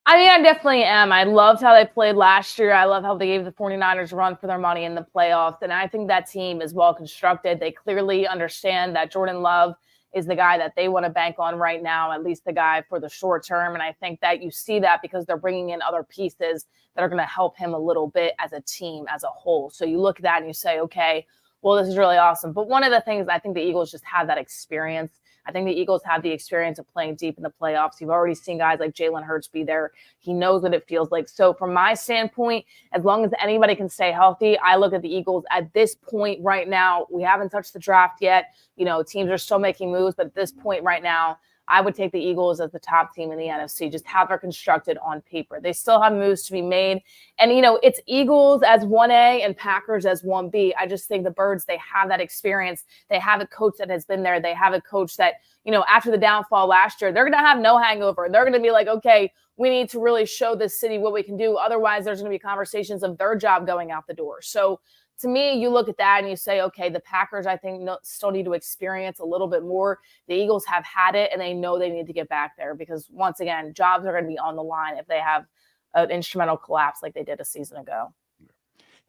I mean, I definitely am. I loved how they played last year. I love how they gave the 49ers a run for their money in the playoffs. And I think that team is well constructed. They clearly understand that Jordan Love is the guy that they want to bank on right now, at least the guy for the short term. And I think that you see that because they're bringing in other pieces that are going to help him a little bit as a team, as a whole. So you look at that and you say, okay, well, this is really awesome. But one of the things, I think the Eagles just have that experience. I think the Eagles have the experience of playing deep in the playoffs. You've already seen guys like Jalen Hurts be there. He knows what it feels like. So from my standpoint, as long as anybody can stay healthy, I look at the Eagles at this point right now. We haven't touched the draft yet. You know, teams are still making moves, but at this point right now, I would take the Eagles as the top team in the NFC, just have her constructed on paper. They still have moves to be made. And, you know, it's Eagles as 1A and Packers as 1B. I just think the Birds, they have that experience. They have a coach that has been there. They have a coach that, you know, after the downfall last year, they're going to have no hangover. They're going to be like, okay, we need to really show this city what we can do. Otherwise, there's going to be conversations of their job going out the door. So, to me, you look at that and you say, okay, the Packers, I think, still need to experience a little bit more. The Eagles have had it, and they know they need to get back there because, once again, jobs are going to be on the line if they have an instrumental collapse like they did a season ago.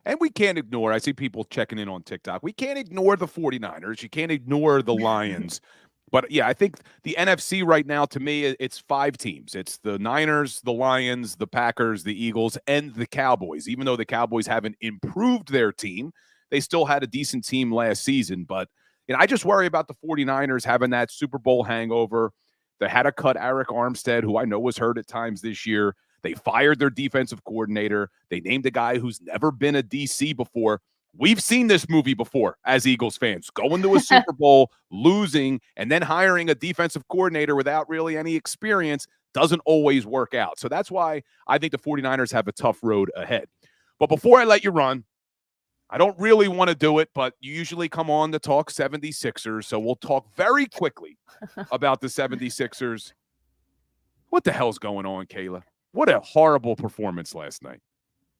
And we can't ignore, I see people checking in on TikTok, we can't ignore the 49ers. You can't ignore the Lions. But, yeah, I think the NFC right now, to me, it's 5 teams. It's the Niners, the Lions, the Packers, the Eagles, and the Cowboys. Even though the Cowboys haven't improved their team, they still had a decent team last season. But, you know, I just worry about the 49ers having that Super Bowl hangover. They had to cut Eric Armstead, who I know was hurt at times this year. They fired their defensive coordinator. They named a guy who's never been a DC before. We've seen this movie before as Eagles fans, going to a Super Bowl, losing, and then hiring a defensive coordinator without really any experience doesn't always work out. So that's why I think the 49ers have a tough road ahead. But before I let you run, I don't really want to do it, but you usually come on to talk 76ers, so we'll talk very quickly about the 76ers. What the hell's going on, Kayla? What a horrible performance last night.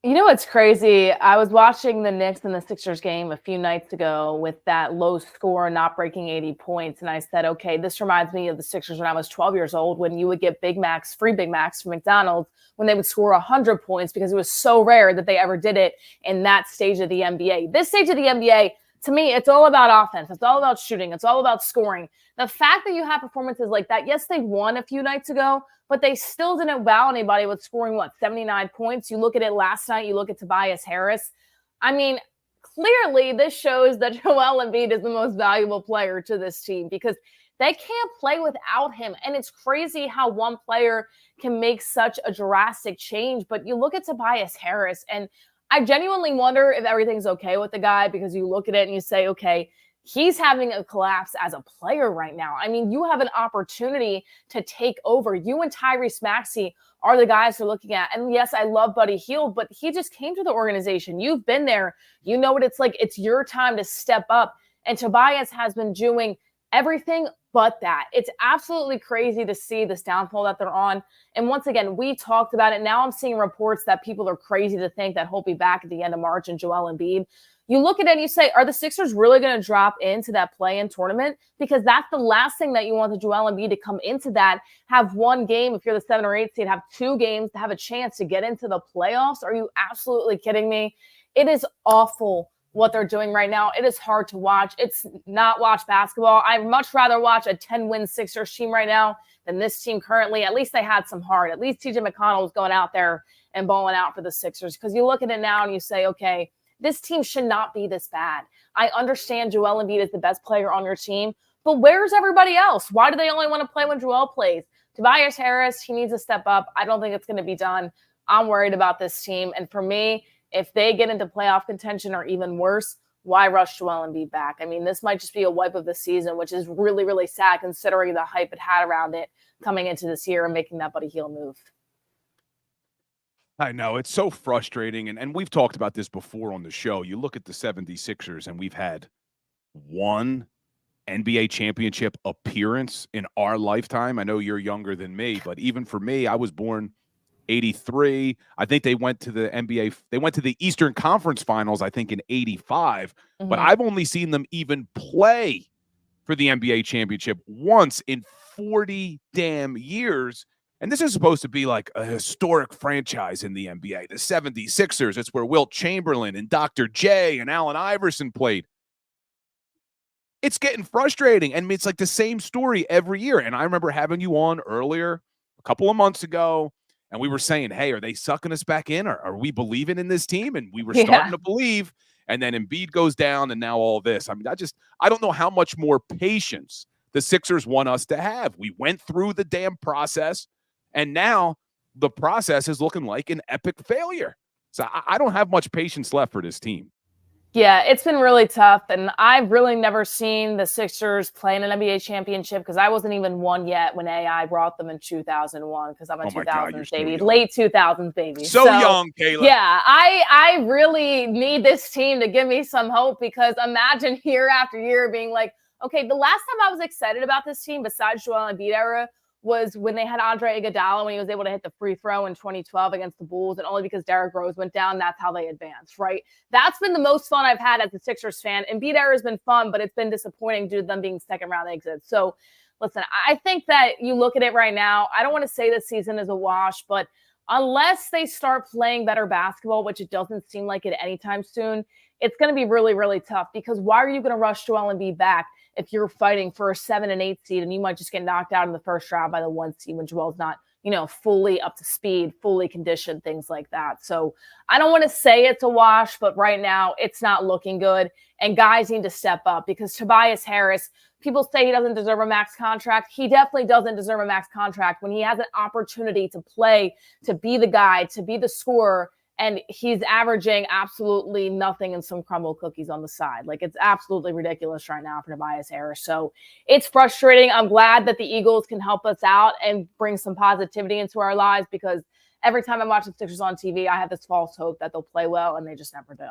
You know what's crazy? I was watching the Knicks and the Sixers game a few nights ago with that low score, not breaking 80 points. And I said, okay, this reminds me of the Sixers when I was 12 years old, when you would get Big Macs, free Big Macs from McDonald's, when they would score 100 points because it was so rare that they ever did it in that stage of the NBA. This stage of the NBA, to me, it's all about offense. It's all about shooting. It's all about scoring. The fact that you have performances like that, yes, they won a few nights ago, but they still didn't wow anybody with scoring, 79 points? You look at it last night, you look at Tobias Harris. I mean, clearly this shows that Joel Embiid is the most valuable player to this team because they can't play without him. And it's crazy how one player can make such a drastic change. But you look at Tobias Harris, and I genuinely wonder if everything's okay with the guy because you look at it and you say, okay, he's having a collapse as a player right now. I mean, you have an opportunity to take over. You and Tyrese Maxey are the guys we're looking at. And yes, I love Buddy Hield, but he just came to the organization. You've been there. You know what it's like. It's your time to step up. And Tobias has been doing everything but that. It's absolutely crazy to see this downfall that they're on. And once again, we talked about it. Now I'm seeing reports that people are crazy to think that he'll be back at the end of March and Joel Embiid. You look at it and you say, are the Sixers really going to drop into that play-in tournament? Because that's the last thing that you want the Joel Embiid to come into that, have one game, if you're the 7 or 8 seed, have 2 games to have a chance to get into the playoffs. Are you absolutely kidding me? It is awful what they're doing right now. It is hard to watch. It's not watch basketball. I'd much rather watch a 10-win Sixers team right now than this team currently. At least they had some heart. At least TJ McConnell was going out there and balling out for the Sixers. Because you look at it now and you say, okay, this team should not be this bad. I understand Joel Embiid is the best player on your team, but where's everybody else? Why do they only want to play when Joel plays? Tobias Harris, he needs to step up. I don't think it's going to be done. I'm worried about this team. And for me, if they get into playoff contention or even worse, why rush Joel Embiid back? I mean, this might just be a wipe of the season, which is really, really sad considering the hype it had around it coming into this year and making that Buddy Hield move. I know. It's so frustrating. And we've talked about this before on the show. You look at the 76ers, and we've had 1 NBA championship appearance in our lifetime. I know you're younger than me, but even for me, I was born 83. I think they went to the NBA. They went to the Eastern Conference Finals, I think, in 85. But I've only seen them even play for the NBA championship once in 40 damn years. And this is supposed to be like a historic franchise in the NBA. The 76ers, it's where Wilt Chamberlain and Dr. J and Allen Iverson played. It's getting frustrating. And it's like the same story every year. And I remember having you on earlier, a couple of months ago, and we were saying, hey, are they sucking us back in? Or are we believing in this team? And we were starting to believe. And then Embiid goes down, and now all this. I mean, I don't know how much more patience the Sixers want us to have. We went through the damn process, and now the process is looking like an epic failure. So I don't have much patience left for this team. Yeah, it's been really tough, and I've really never seen the Sixers play in an NBA championship because I wasn't even one yet when AI brought them in 2001 because I'm a 2000s baby, late 2000s baby. So young, Kayla. Yeah, I really need this team to give me some hope because imagine year after year being like, okay, the last time I was excited about this team besides Joel Embiid era was when they had Andre Iguodala when he was able to hit the free throw in 2012 against the Bulls, and only because Derrick Rose went down, that's how they advanced, right? That's been the most fun I've had as a Sixers fan. Embiid era has been fun, but it's been disappointing due to them being second-round exits. So, listen, I think that you look at it right now, I don't want to say this season is a wash, but unless they start playing better basketball, which it doesn't seem like it anytime soon, it's going to be really, really tough because why are you going to rush Joel Embiid back if you're fighting for a 7 and 8 seed and you might just get knocked out in the first round by the 1 seed when Joel's not, fully up to speed, fully conditioned, things like that. So I don't want to say it's a wash, but right now it's not looking good and guys need to step up because Tobias Harris, people say he doesn't deserve a max contract. He definitely doesn't deserve a max contract when he has an opportunity to play, to be the guy, to be the scorer. And he's averaging absolutely nothing and some crumble cookies on the side. Like, it's absolutely ridiculous right now for Tobias Harris. So it's frustrating. I'm glad that the Eagles can help us out and bring some positivity into our lives because every time I watch the Sixers on TV, I have this false hope that they'll play well, and they just never do.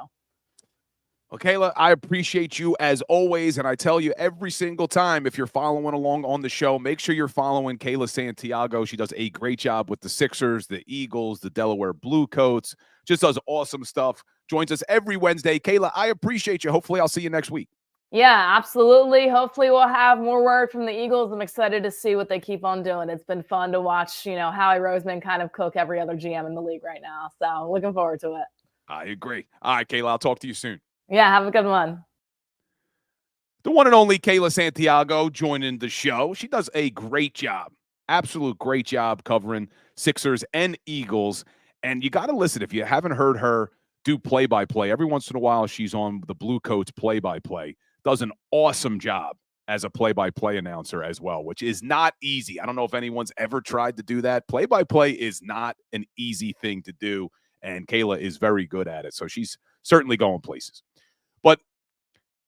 Well, Kayla, I appreciate you as always, and I tell you every single time, if you're following along on the show, make sure you're following Kayla Santiago. She does a great job with the Sixers, the Eagles, the Delaware Bluecoats, just does awesome stuff. Joins us every Wednesday. Kayla, I appreciate you. Hopefully I'll see you next week. Yeah, absolutely. Hopefully we'll have more word from the Eagles. I'm excited to see what they keep on doing. It's been fun to watch, Howie Roseman kind of cook every other GM in the league right now. So looking forward to it. I agree. All right, Kayla, I'll talk to you soon. Yeah, have a good one. The one and only Kayla Santiago joining the show. She does a great job, absolute great job covering Sixers and Eagles. And you got to listen, if you haven't heard her do play-by-play, every once in a while she's on the Bluecoats play-by-play, does an awesome job as a play-by-play announcer as well, which is not easy. I don't know if anyone's ever tried to do that. Play-by-play is not an easy thing to do, and Kayla is very good at it. So she's certainly going places. But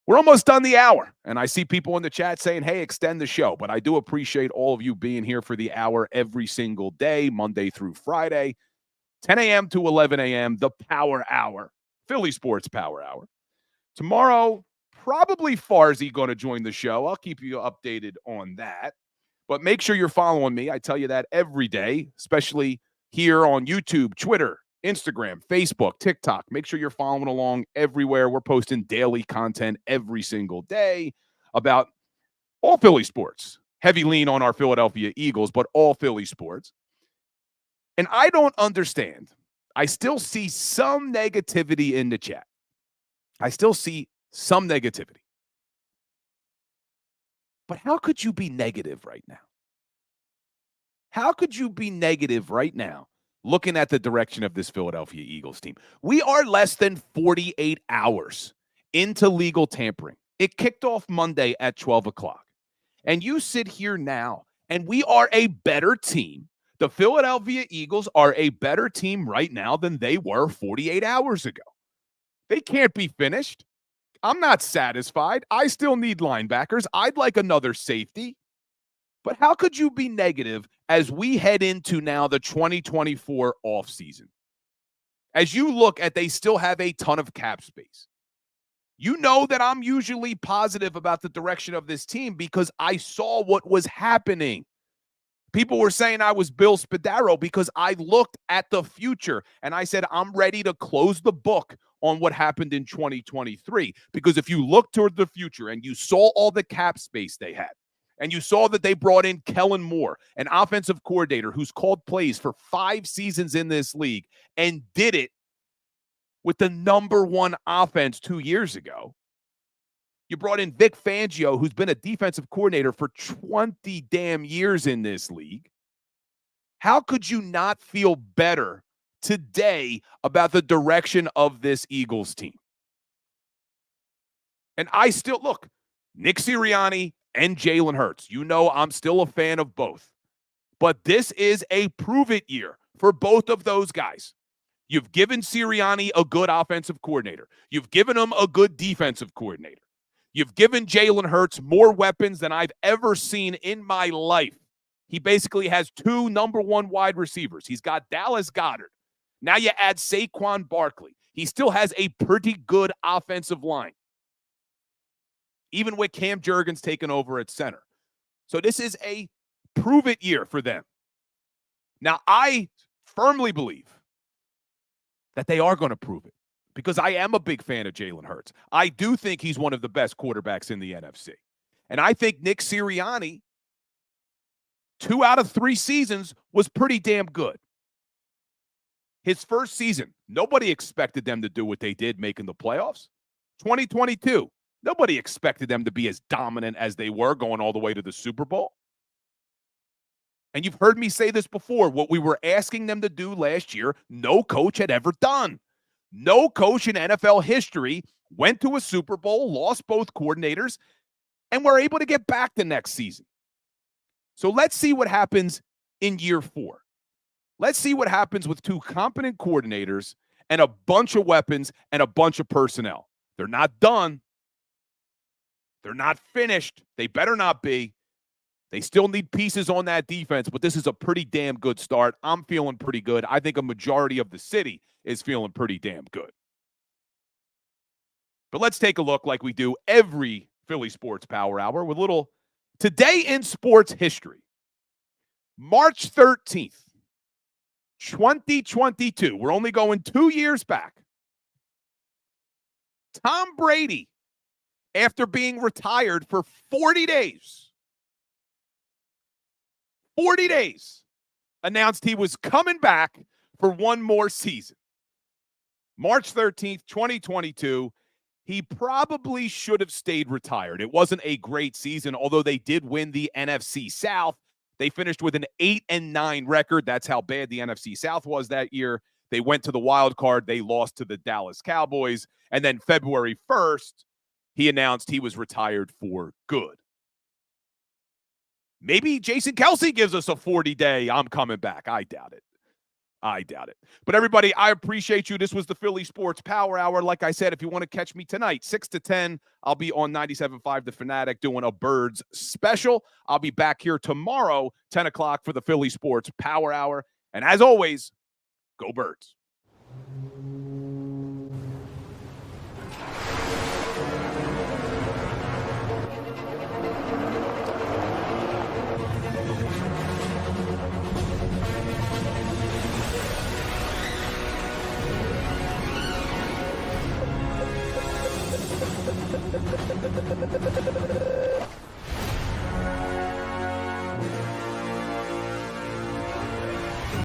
we're almost done the hour, and I see people in the chat saying, hey, extend the show. But I do appreciate all of you being here for the hour every single day, Monday through Friday, 10 a.m. to 11 a.m., the Power Hour, Philly Sports Power Hour. Tomorrow, probably Farzy going to join the show. I'll keep you updated on that. But make sure you're following me. I tell you that every day, especially here on YouTube, Twitter, Instagram, Facebook, TikTok. Make sure you're following along everywhere. We're posting daily content every single day about all Philly sports. Heavy lean on our Philadelphia Eagles, but all Philly sports. And I don't understand. I still see some negativity in the chat. I still see some negativity. But how could you be negative right now? How could you be negative right now looking at the direction of this Philadelphia Eagles team? We are less than 48 hours into legal tampering. It kicked off Monday at 12 o'clock. And you sit here now, and we are a better team. The Philadelphia Eagles are a better team right now than they were 48 hours ago. They can't be finished. I'm not satisfied. I still need linebackers. I'd like another safety. But how could you be negative as we head into now the 2024 offseason? As you look at, they still have a ton of cap space. You know that I'm usually positive about the direction of this team because I saw what was happening. People were saying I was Bill Spadaro because I looked at the future and I said, I'm ready to close the book on what happened in 2023. Because if you look toward the future and you saw all the cap space they had, and you saw that they brought in Kellen Moore, an offensive coordinator who's called plays for 5 seasons in this league and did it with the number 1 offense 2 years ago. You brought in Vic Fangio, who's been a defensive coordinator for 20 damn years in this league. How could you not feel better today about the direction of this Eagles team? And I still, look, Nick Sirianni and Jalen Hurts. You know I'm still a fan of both. But this is a prove-it year for both of those guys. You've given Sirianni a good offensive coordinator. You've given him a good defensive coordinator. You've given Jalen Hurts more weapons than I've ever seen in my life. He basically has 2 number 1 wide receivers. He's got Dallas Goedert. Now you add Saquon Barkley. He still has a pretty good offensive line, even with Cam Jurgens taking over at center. So this is a prove-it year for them. Now, I firmly believe that they are going to prove it because I am a big fan of Jalen Hurts. I do think he's one of the best quarterbacks in the NFC. And I think Nick Sirianni, 2 out of 3 seasons, was pretty damn good. His first season, nobody expected them to do what they did, making the playoffs. 2022, nobody expected them to be as dominant as they were, going all the way to the Super Bowl. And you've heard me say this before. What we were asking them to do last year, no coach had ever done. No coach in NFL history went to a Super Bowl, lost both coordinators, and were able to get back the next season. So let's see what happens in year 4. Let's see what happens with 2 competent coordinators and a bunch of weapons and a bunch of personnel. They're not done. They're not finished. They better not be. They still need pieces on that defense, but this is a pretty damn good start. I'm feeling pretty good. I think a majority of the city is feeling pretty damn good. But let's take a look like we do every Philly Sports Power Hour with a little Today in Sports History. March 13th, 2022. We're only going 2 years back. Tom Brady, after being retired for 40 days, announced he was coming back for one more season. March 13th, 2022. He probably should have stayed retired. It wasn't a great season, although they did win the NFC South. They finished with an 8-9 record. That's how bad the NFC South was that year. They went to the wild card. They lost to the Dallas Cowboys. And then February 1st, he announced he was retired for good. Maybe Jason Kelce gives us a 40-day, I'm coming back. I doubt it. But everybody, I appreciate you. This was the Philly Sports Power Hour. Like I said, if you want to catch me tonight, 6 to 10, I'll be on 97.5 The Fanatic doing a Birds special. I'll be back here tomorrow, 10 o'clock for the Philly Sports Power Hour. And as always, go Birds.